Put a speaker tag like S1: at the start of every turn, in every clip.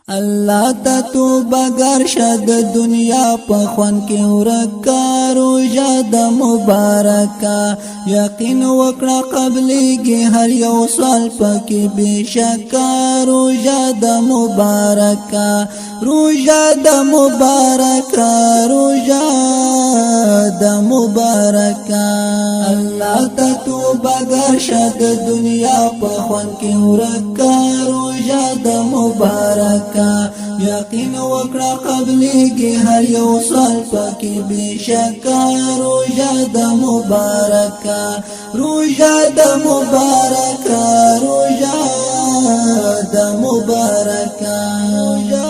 S1: الله ته توبه ګرشد دنیا په خوان کې ورکا روزه د مبارکا یقین وکړه قبلېږي هر یو سوال پکې بېشکه روزه د مبارکا روزه د مبارکا روزه د مبارکا الله ته توبه ګرشد دنیا په خوان کې ورکا روزه د مبارکا یقین وکړه قبلېږي هر یو سوال پکې بېشکه روزه د مبارکه روزه د مبارکه روزه د مبارکه روزه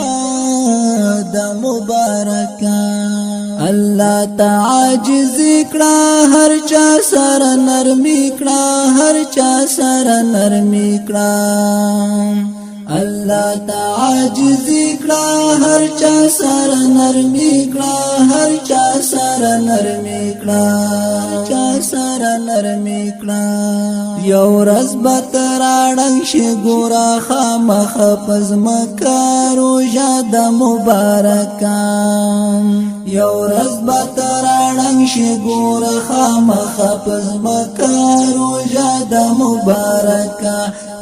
S1: د مبارکه الله تعاجز کړه هر چا سره نرمي کړه هر چا سره نرمي کړه الله تعاجز کړه هر چا سره نرمي کړه هر چا سره نرمي کړه چا سره نرمي کړه یو ورځ به تراړنګ شي ګوره خامخ پزمکه روزه د مبارکه یو ورځ به تراړنګ شي ګوره خامخ پزمکه روزه د مبارکه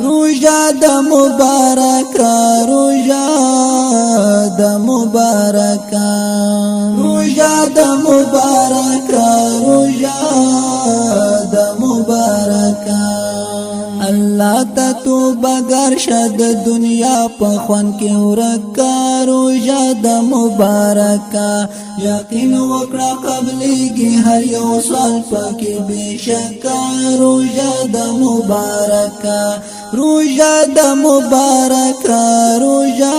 S1: روزه د مبارکه روزه د مبارکه روزه د مبارکه روزه د مبارکه الله ته توبه ګرشد دنیا په خوان کې ورکا روزه د مبارکه یقین وکړه قبلېږي هر یو سوال پکې بېشکه روزه د مبارکه روزه د مبارکه روزه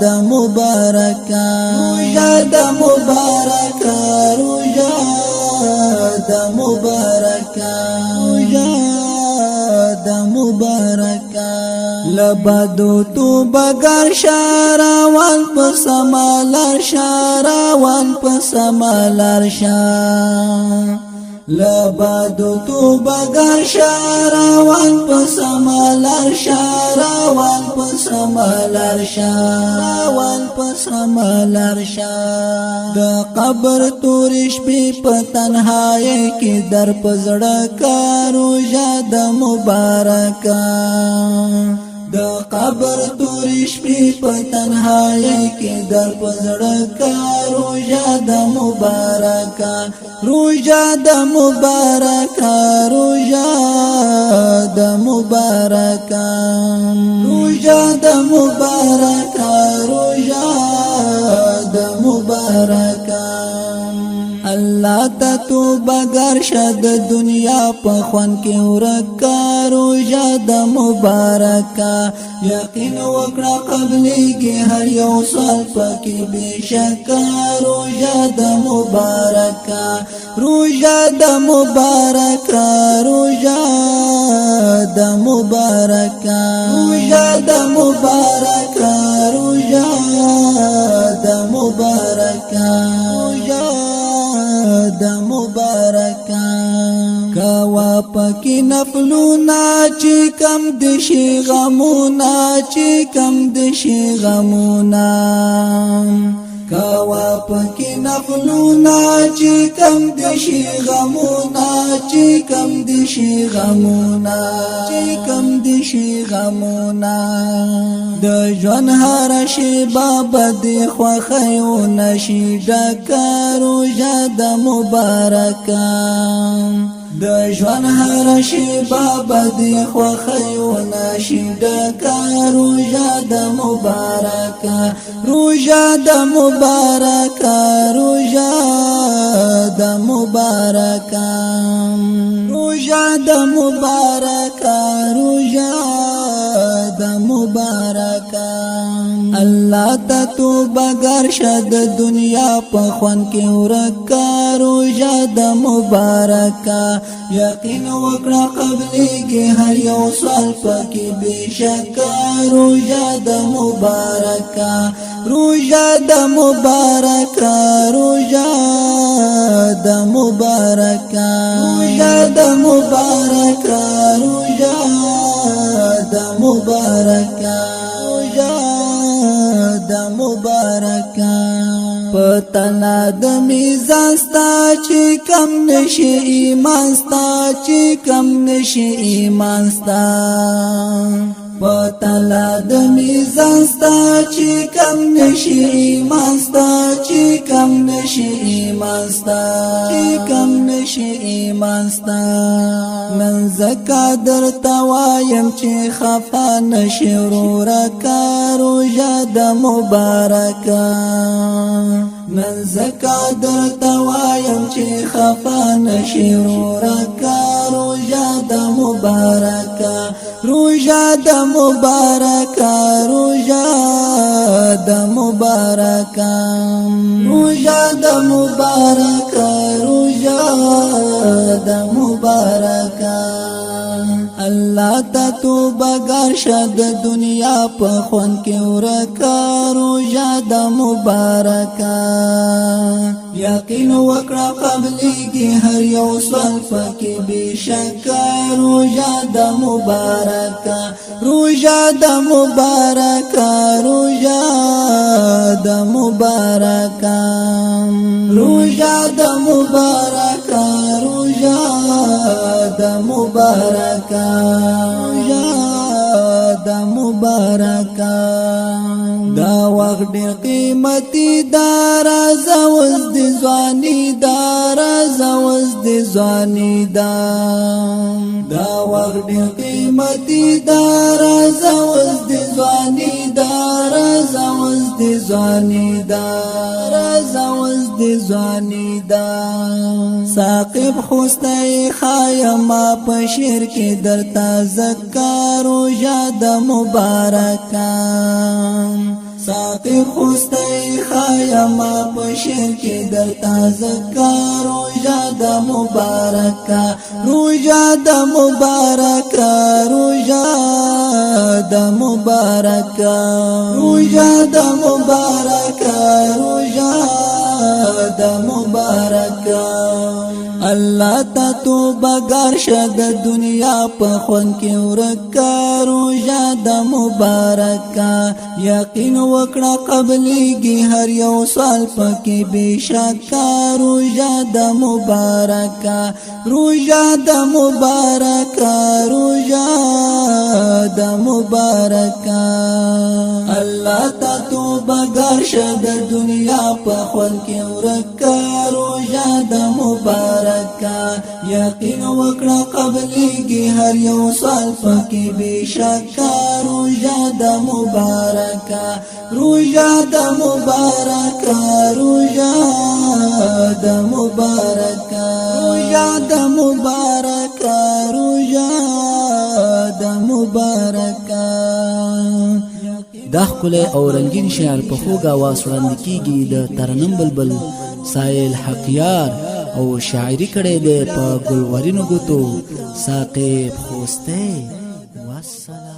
S1: د مبارکه روزه د مبارکه روزه د مبارکه روزه د مبارکه لبدو توبه ګرشاروان په سمالر شاروان په سمالر شا لبدو توبه ګرشاروان په سمالر شاروان په سمالر شاروان په سمالر شا د قبر تورې شپې په تنهایی کې در پزړه کا روزه د مبارکه د قبر تورې شپې په تنهایی کې در پزړه کا روزه د مبارکه روزه د مبارکه روزه د مبارکه روزه د مبارکه روزه د مبارکه الله ته توبه ګرشد دنیا په خوان کې ورکا روزه د مبارکه یقین وکړه قبلېږي هر یو سوال پکې بېشکه روزه د مبارکه روزه د مبارکه روزه د مبارکه روزه د مبارکه روزه د مبارکه روزه د مبارکه کوا پکې نفلونه چې کم د شي غمونه چې کم د شي غمونه کوا پکې نفلونه چې کم د شي غمونه چې کم د شي غمونه چې کم د شي غمونه د ژوند هر شی بابا د خوښیو نشي ډکه روزه د مبارکه د ژوند هر شی بابا د خوښیو نشي ډکه روزه د مبارکه روزه د مبارکه روزه د مبارکه روزه د مبارکه روزه د مبارکه الله ته توبه ګرشد دنیا په خوان کې ورکا روزه د مبارکه یقین وکړه قبلېږي هر یو سوال پکې بېشکه روزه د مبارکه روزه د مبارکه روزه د مبارکه روزه د مبارکه روزه د مبارکه روزه مبارکا پتنا د میزان ستا چې کم نشي ایمان ستا چې کم نشي ایمان ستا پتلا د میزان ستا چې کم نشي ایمان ستا چې کم نشي ایمان ستا چې کم نشي ایمان ستا نن زکا درته وایم چې خفا نشي ورورا روژه د مبارکه نن زکا درته وایم چې خفا نشي ورورا روژه د مبارکه روژه د مبارکه روژه د مبارکه روژه د مبارکه روژه د مبارکه الله ته توبه ګرشه د دنیا په خوند کې ورکه روژه د مبارکه یقین وکړه قبلېږي هر یو سوال پکې بېشکه روژه د مبارکه روژه د مبارکه روژه د مبارکه روژه د مبارکه روژه د مبارکه روژه د مبارکه دا وخت ډېر قیمتي دا راز اوس د ځواني دا راز اوس د ځواني دا وخت ډېر قیمتي دا راز اوس د ځواني دا راز اوس د ځواني دا راز اوس د ځواني دا ساقب خوستی خایما په شعر کې درته زکا روژه د مبارکه ساقب خوستی خایما په شعر کې درته زکا روژه د مبارکه روژه د مبارکه روژه د مبارکه روژه د مبارکه روژه د مبارکه الله ته توبه ګرشه د دنیا په خوند کې ورکه روژه د مبارکه یقین وکړه قبلېږي هر یو سوال پکې بېشکه روژه د مبارکه روژه د مبارکه روژه د مبارکه الله ته توبه ګرشه د دنیا په خوند کې ورکه روژه د مبارکه یقین وکړه قبلېږي هر یو سوال پکې بېشکه روژه د مبارکه روژه د مبارکه روژه د مبارکه روژه د مبارکه روژه د مبارکه دا ښکلی او رنګین شعر په خوږ اواز وړاندې کیږي د ترنم بلبل سایل حقیار او شاعری کړی دی په ګلورینو ګوتو ساقب خوستی والسلام